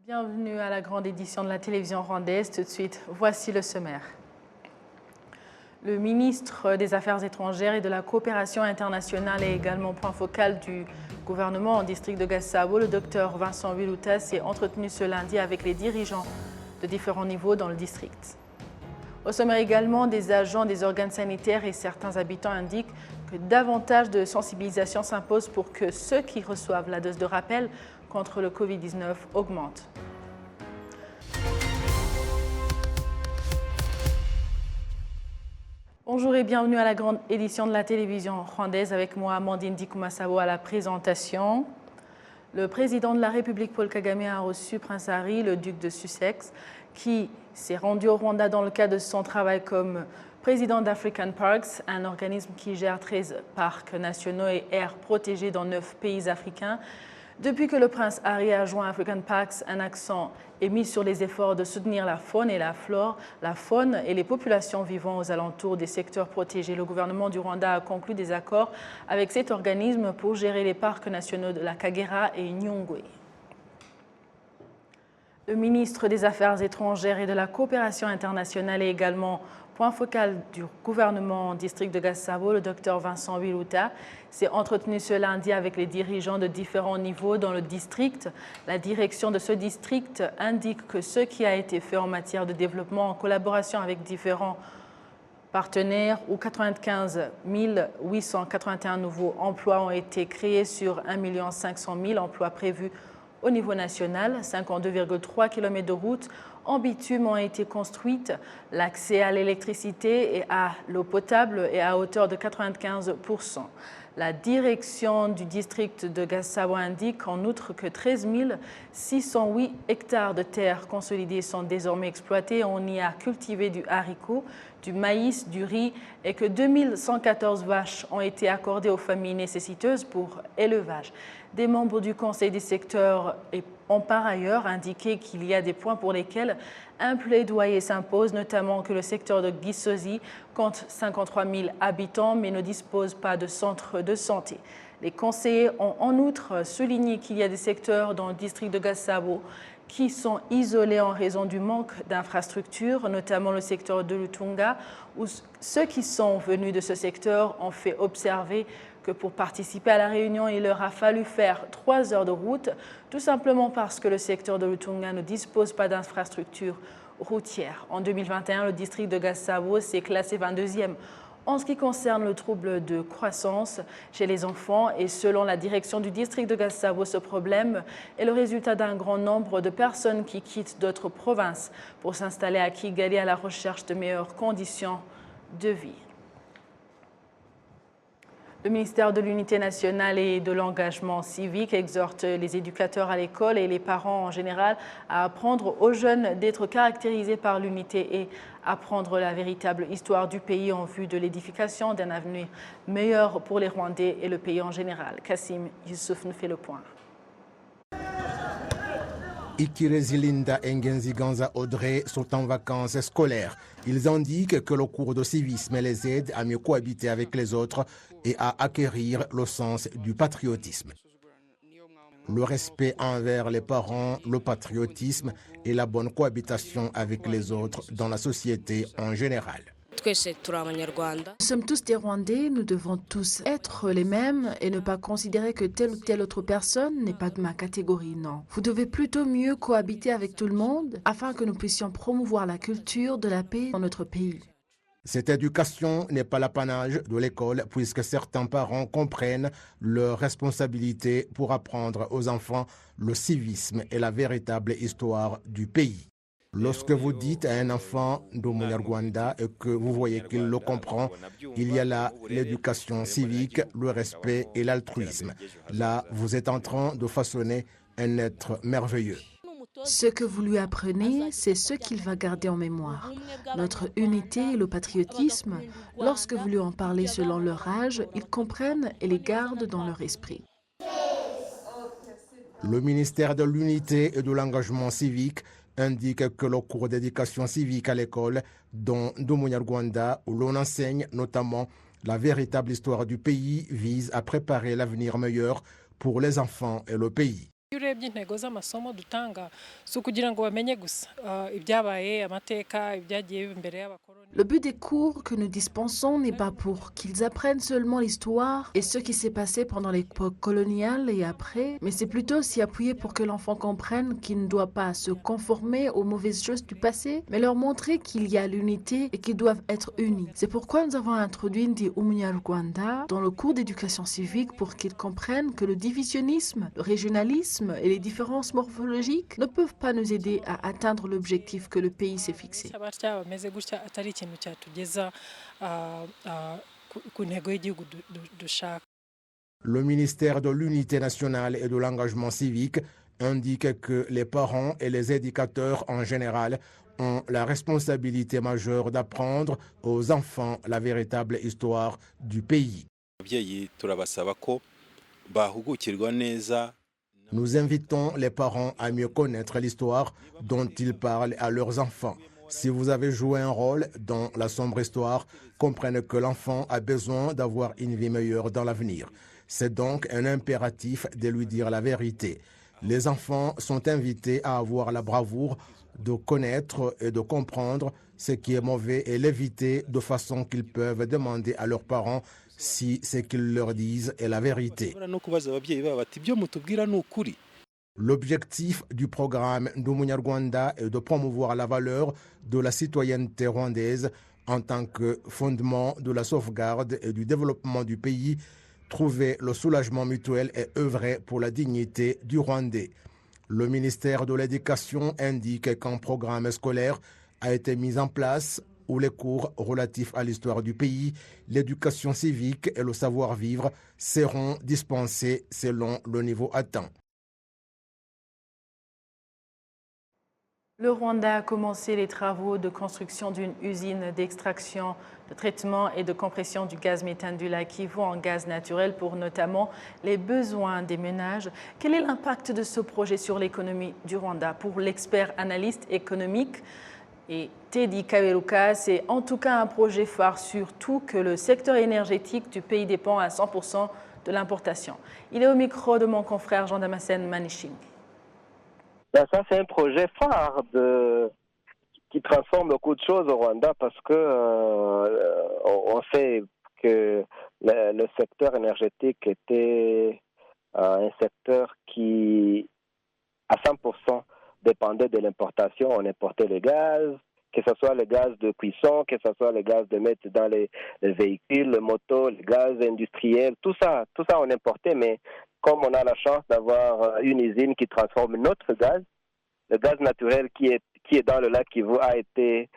Bienvenue à la grande édition de la télévision rwandaise. Tout de suite, voici le sommaire. Le ministre des Affaires étrangères et de la coopération internationale est également point focal du gouvernement en district de Gasabo. Le docteur Vincent Wiluta s'est entretenu ce lundi avec les dirigeants de différents niveaux dans le district. Au sommaire également, des agents des organes sanitaires et certains habitants indiquent que davantage de sensibilisation s'impose pour que ceux qui reçoivent la dose de rappel contre le Covid-19 augmentent. Bonjour et bienvenue à la grande édition de la télévision rwandaise avec moi, Amandine Dikumasabo, à la présentation. Le président de la République, Paul Kagame, a reçu Prince Harry, le duc de Sussex, qui s'est rendu au Rwanda dans le cadre de son travail comme président d'African Parks, un organisme qui gère 13 parcs nationaux et aires protégées dans 9 pays africains. Depuis que le prince Harry a joint African Parks, un accent est mis sur les efforts de soutenir la faune et la flore, la faune et les populations vivant aux alentours des secteurs protégés. Le gouvernement du Rwanda a conclu des accords avec cet organisme pour gérer les parcs nationaux de la Kagera et Nyungwe. Le ministre des Affaires étrangères et de la coopération internationale est également point focal du gouvernement en district de Gasabo. Le docteur Vincent Wiluta s'est entretenu ce lundi avec les dirigeants de différents niveaux dans le district. La direction de ce district indique que ce qui a été fait en matière de développement en collaboration avec différents partenaires, où 95 881 nouveaux emplois ont été créés sur 1 500 000 emplois prévus au niveau national. 52,3 km de routes en bitume ont été construites. L'accès à l'électricité et à l'eau potable est à hauteur de 95%. La direction du district de Gasabo indique en outre que 13 608 hectares de terres consolidées sont désormais exploités. On y a cultivé du haricot, du maïs, du riz et que 2114 vaches ont été accordées aux familles nécessiteuses pour élevage. Des membres du conseil des secteurs ont par ailleurs indiqué qu'il y a des points pour lesquels un plaidoyer s'impose, notamment que le secteur de Gisozi compte 53 000 habitants mais ne dispose pas de centre de santé. Les conseillers ont en outre souligné qu'il y a des secteurs dans le district de Gasabo qui sont isolés en raison du manque d'infrastructures, notamment le secteur de Lutunga, où ceux qui sont venus de ce secteur ont fait observer que pour participer à la réunion, il leur a fallu faire 3 heures de route, tout simplement parce que le secteur de Lutunga ne dispose pas d'infrastructures routières. En 2021, le district de Gasabo s'est classé 22e en ce qui concerne le trouble de croissance chez les enfants et selon la direction du district de Gasabo, ce problème est le résultat d'un grand nombre de personnes qui quittent d'autres provinces pour s'installer à Kigali à la recherche de meilleures conditions de vie. Le ministère de l'Unité nationale et de l'engagement civique exhorte les éducateurs à l'école et les parents en général à apprendre aux jeunes d'être caractérisés par l'unité et apprendre la véritable histoire du pays en vue de l'édification d'un avenir meilleur pour les Rwandais et le pays en général. Kassim Youssouf nous fait le point. Ikirezi Linda et Ngenzi Ganza Audrey sont en vacances scolaires. Ils indiquent que le cours de civisme les aide à mieux cohabiter avec les autres et à acquérir le sens du patriotisme. Le respect envers les parents, le patriotisme et la bonne cohabitation avec les autres dans la société en général. Nous sommes tous des Rwandais, nous devons tous être les mêmes et ne pas considérer que telle ou telle autre personne n'est pas de ma catégorie, non. Vous devez plutôt mieux cohabiter avec tout le monde afin que nous puissions promouvoir la culture de la paix dans notre pays. Cette éducation n'est pas l'apanage de l'école puisque certains parents comprennent leurs responsabilités pour apprendre aux enfants le civisme et la véritable histoire du pays. Lorsque vous dites à un enfant d'Omunyarwanda et que vous voyez qu'il le comprend, il y a là l'éducation civique, le respect et l'altruisme. Là, vous êtes en train de façonner un être merveilleux. Ce que vous lui apprenez, c'est ce qu'il va garder en mémoire. Notre unité et le patriotisme, lorsque vous lui en parlez selon leur âge, ils comprennent et les gardent dans leur esprit. Le ministère de l'Unité et de l'Engagement civique indique que le cours d'éducation civique à l'école, dont Ndumunyarwanda, où l'on enseigne notamment la véritable histoire du pays, vise à préparer l'avenir meilleur pour les enfants et le pays. Iyo urebye intego z'amasomo dutanga si ukugira ngo bamenye gusa ibyabaye amateka ibyagiye biba imbere y'abakoloni. Le but des cours que nous dispensons n'est pas pour qu'ils apprennent seulement l'histoire et ce qui s'est passé pendant l'époque coloniale et après, mais c'est plutôt s'y appuyer pour que l'enfant comprenne qu'il ne doit pas se conformer aux mauvaises choses du passé, mais leur montrer qu'il y a l'unité et qu'ils doivent être unis. C'est pourquoi nous avons introduit Ndi Umunyarwanda dans le cours d'éducation civique pour qu'ils comprennent que le divisionnisme, le régionalisme et les différences morphologiques ne peuvent pas nous aider à atteindre l'objectif que le pays s'est fixé. Bameze gutya atari ikintu cyatugeza ku ntego y'igihugu dushaka. Le ministère de l'Unité nationale et de l'engagement civique indique que les parents et les éducateurs en général ont la responsabilité majeure d'apprendre aux enfants la véritable histoire du pays. Nous invitons les parents à mieux connaître l'histoire dont ils parlent à leurs enfants. Si vous avez joué un rôle dans la sombre histoire, comprenez que l'enfant a besoin d'avoir une vie meilleure dans l'avenir. C'est donc un impératif de lui dire la vérité. Les enfants sont invités à avoir la bravoure de connaître et de comprendre ce qui est mauvais et l'éviter de façon qu'ils peuvent demander à leurs parents si ce qu'ils leur disent est la vérité. L'objectif du programme Ndi Umunyarwanda est de promouvoir la valeur de la citoyenneté rwandaise en tant que fondement de la sauvegarde et du développement du pays, trouver le soulagement mutuel et œuvrer pour la dignité du Rwandais. Le ministère de l'Éducation indique qu'un programme scolaire a été mis en place où les cours relatifs à l'histoire du pays, l'éducation civique et le savoir-vivre seront dispensés selon le niveau atteint. Le Rwanda a commencé les travaux de construction d'une usine d'extraction, de traitement et de compression du gaz méthane du lac Kivu en gaz naturel pour notamment les besoins des ménages. Quel est l'impact de ce projet sur l'économie du Rwanda? Pour l'expert analyste économique et Teddy Kaberuka, c'est en tout cas un projet phare, surtout que le secteur énergétique du pays dépend à 100% de l'importation. Il est au micro de mon confrère Jean-Damascène Maniching. Ça, c'est un projet phare qui transforme beaucoup de choses au Rwanda parce que on sait que le secteur énergétique était un secteur qui, à 100%, dépendait de l'importation. On importait le gaz, que ce soit le gaz de cuisson, que ce soit le gaz de mettre dans les véhicules, les motos, le gaz industriel, tout ça on importait, mais comme on a la chance d'avoir une usine qui transforme notre gaz, le gaz naturel qui est dans le lac Kivu a été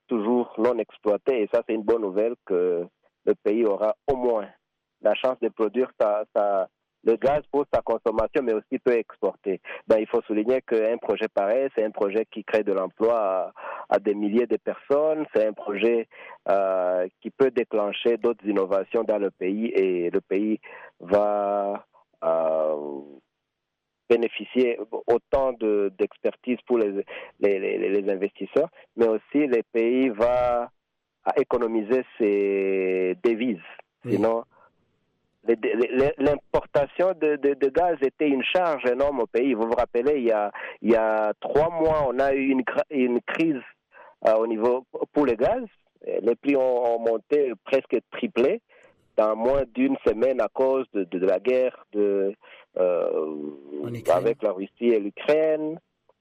toujours non exploité. Et ça, c'est une bonne nouvelle que le pays aura au moins la chance de produire le gaz pour sa consommation, mais aussi peut exporter. Il faut souligner qu'un projet pareil, c'est un projet qui crée de l'emploi à des milliers de personnes. C'est un projet qui peut déclencher d'autres innovations dans le pays et le pays va bénéficier autant d'expertise pour les investisseurs, mais aussi le pays va économiser ses devises. Oui. Sinon, l'importation de gaz était une charge énorme au pays. Vous vous rappelez, il y a 3 mois, on a eu une crise au niveau pour le gaz. Les prix ont monté, presque triplé dans moins d'une semaine à cause de la guerre avec la Russie et l'Ukraine.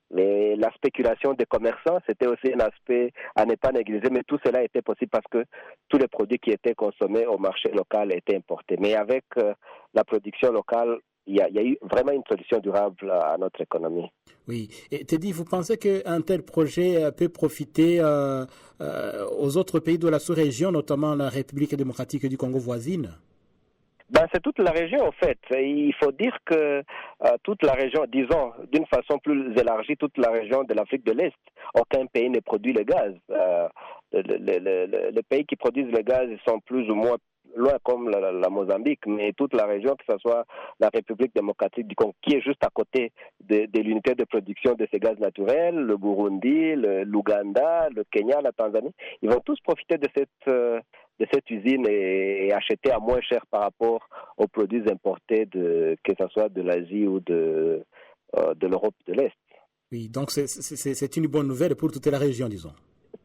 La spéculation des commerçants, c'était aussi un aspect à ne pas négliger, mais tout cela était possible parce que tous les produits qui étaient consommés au marché local étaient importés. Mais avec la production locale, il y a eu vraiment une solution durable à notre économie. Oui. Et Teddy, vous pensez qu'un tel projet peut profiter aux autres pays de la sous-région, notamment la République démocratique du Congo voisine? C'est toute la région, en fait. Il faut dire que toute la région, disons, d'une façon plus élargie, toute la région de l'Afrique de l'Est, aucun pays ne produit le gaz. Les pays qui produisent le gaz sont plus ou moins loin comme la Mozambique, mais toute la région, que ce soit la République démocratique du Congo, qui est juste à côté de l'unité de production de ces gaz naturels, le Burundi, l'Ouganda, le Kenya, la Tanzanie, ils vont tous profiter de cette usine est acheté à moins cher par rapport aux produits importés, que ce soit de l'Asie ou de l'Europe de l'Est. Oui, donc c'est une bonne nouvelle pour toute la région, disons.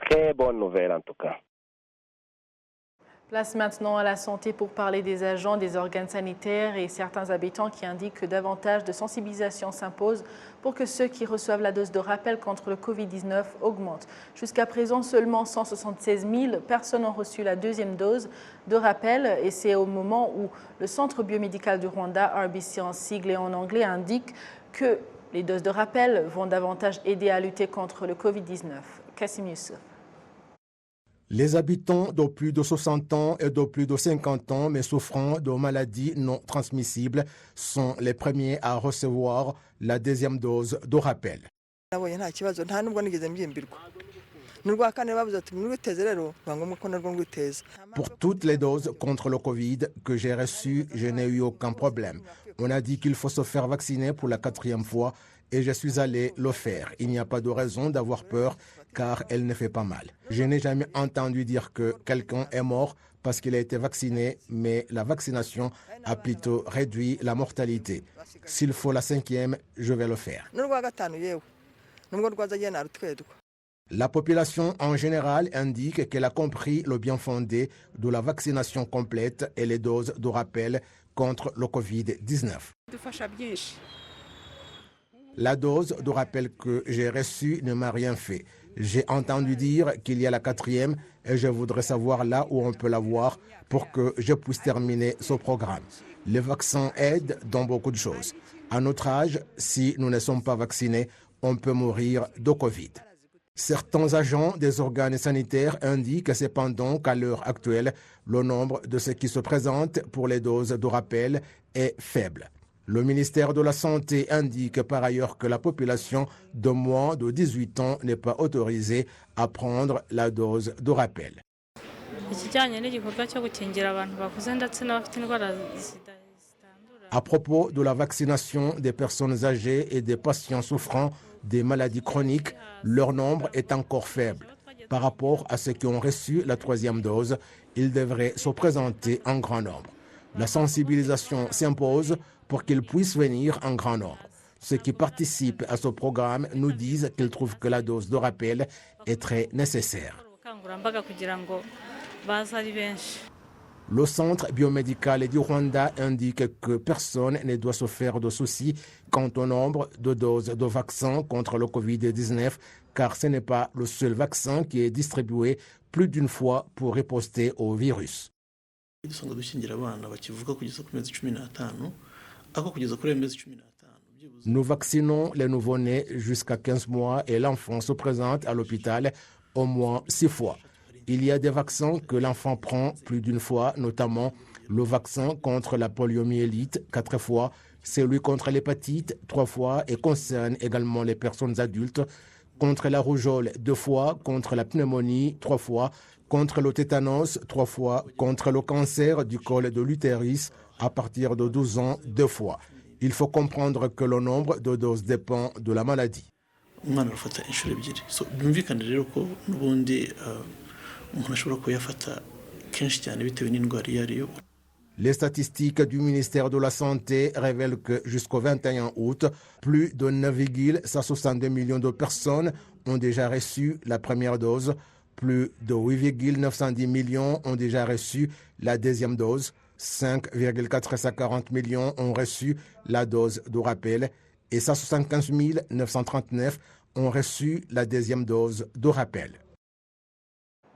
Très bonne nouvelle en tout cas. Place maintenant à la santé pour parler des agents des organes sanitaires et certains habitants qui indiquent que davantage de sensibilisation s'impose pour que ceux qui reçoivent la dose de rappel contre le Covid-19 augmentent. Jusqu'à présent, seulement 176 000 personnes ont reçu la deuxième dose de rappel et c'est au moment où le Centre biomédical du Rwanda, RBC en sigle et en anglais, indique que les doses de rappel vont davantage aider à lutter contre le Covid-19. Kassim Youssef. Les habitants de plus de 60 ans et de plus de 50 ans, mais souffrant de maladies non transmissibles, sont les premiers à recevoir la deuxième dose de rappel. Pour toutes les doses contre le Covid que j'ai reçues, je n'ai eu aucun problème. On a dit qu'il faut se faire vacciner pour la 4e fois et je suis allé le faire. Il n'y a pas de raison d'avoir peur car elle ne fait pas mal. Je n'ai jamais entendu dire que quelqu'un est mort parce qu'il a été vacciné, mais la vaccination a plutôt réduit la mortalité. S'il faut la 5e, je vais le faire. La population en général indique qu'elle a compris le bien fondé de la vaccination complète et les doses de rappel contre le Covid-19. La dose de rappel que j'ai reçue ne m'a rien fait. J'ai entendu dire qu'il y a la 4e et je voudrais savoir là où on peut l'avoir pour que je puisse terminer ce programme. Les vaccins aident dans beaucoup de choses. À notre âge, si nous ne sommes pas vaccinés, on peut mourir de Covid. Certains agents des organes sanitaires indiquent cependant qu'à l'heure actuelle, le nombre de ceux qui se présentent pour les doses de rappel est faible. Le ministère de la Santé indique par ailleurs que la population de moins de 18 ans n'est pas autorisée à prendre la dose de rappel. À propos de la vaccination des personnes âgées et des patients souffrant des maladies chroniques, leur nombre est encore faible. Par rapport à ceux qui ont reçu la 3e dose, ils devraient se présenter en grand nombre. La sensibilisation s'impose pour qu'ils puissent venir en grand nombre. Ceux qui participent à ce programme nous disent qu'ils trouvent que la dose de rappel est très nécessaire. Le Centre biomédical du Rwanda indique que personne ne doit se faire de soucis quant au nombre de doses de vaccins contre le Covid-19, car ce n'est pas le seul vaccin qui est distribué plus d'une fois pour riposter au virus. Nous vaccinons les nouveau-nés jusqu'à 15 mois et l'enfant se présente à l'hôpital au moins 6 fois. Il y a des vaccins que l'enfant prend plus d'une fois, notamment le vaccin contre la poliomyélite 4 fois, celui contre l'hépatite 3 fois et concerne également les personnes adultes, contre la rougeole 2 fois, contre la pneumonie 3 fois, contre le tétanos 3 fois, contre le cancer du col de l'utérus à partir de 12 ans 2 fois. Il faut comprendre que le nombre de doses dépend de la maladie. Les statistiques du ministère de la Santé révèlent que jusqu'au 21 août, plus de 9,62 millions de personnes ont déjà reçu la première dose, plus de 8,910 millions ont déjà reçu la deuxième dose, 5,440 millions ont reçu la dose de rappel et 175 939 ont reçu la deuxième dose de rappel.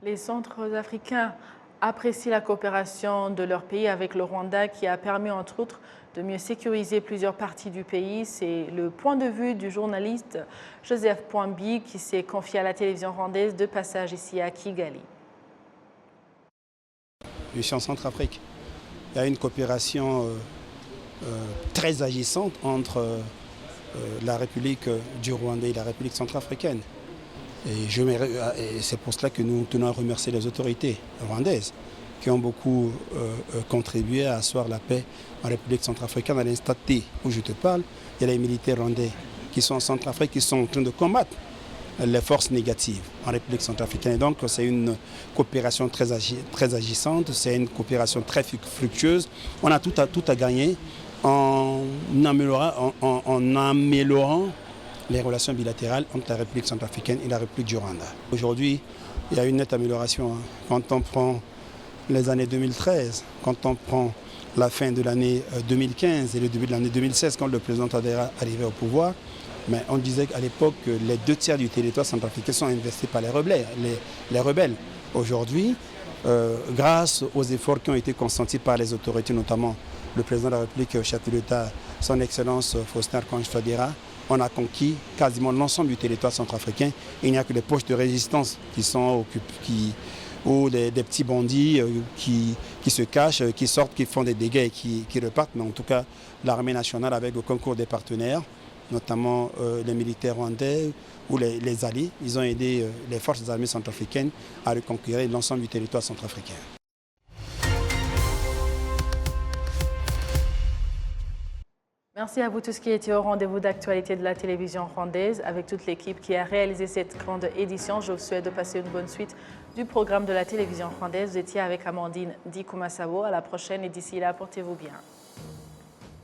Les centres africains apprécient la coopération de leur pays avec le Rwanda qui a permis entre autres de mieux sécuriser plusieurs parties du pays. C'est le point de vue du journaliste Joseph Poinbi qui s'est confié à la télévision rwandaise de passage ici à Kigali. Je suis en Centrafrique. Il y a une coopération très agissante entre la République du Rwanda et la République centrafricaine. Et c'est pour cela que nous tenons à remercier les autorités rwandaises qui ont beaucoup contribué à asseoir la paix en République centrafricaine. À l'instant T où je te parle, il y a les militaires rwandais qui sont en Centrafrique, qui sont en train de combattre les forces négatives en République centrafricaine. Et donc c'est une coopération très agissante, c'est une coopération très fructueuse. On a tout à gagner en améliorant les relations bilatérales entre la République centrafricaine et la République du Rwanda. Aujourd'hui, il y a une nette amélioration. Quand on prend les années 2013, quand on prend la fin de l'année 2015 et le début de l'année 2016, quand le président Touadéra arrivait au pouvoir, mais on disait qu'à l'époque que les 2/3 du territoire centrafricain sont investis par les rebelles. Aujourd'hui, grâce aux efforts qui ont été consentis par les autorités, notamment le président de la République, chef de l'État, son Excellence Faustin Archange Touadéra, on a conquis quasiment l'ensemble du territoire centrafricain. Il n'y a que les poches de résistance qui sont occupées, ou des petits bandits qui se cachent, qui sortent, qui font des dégâts et qui repartent. Mais en tout cas, l'armée nationale, avec le concours des partenaires, notamment les militaires rwandais ou les alliés, ils ont aidé les forces armées centrafricaines à reconquérir l'ensemble du territoire centrafricain. Merci à vous tous qui étiez au rendez-vous d'actualité de la télévision rwandaise. Avec toute l'équipe qui a réalisé cette grande édition, je vous souhaite de passer une bonne suite du programme de la télévision rwandaise. Vous étiez avec Amandine Dikouma-Savo. À la prochaine et d'ici là, portez-vous bien.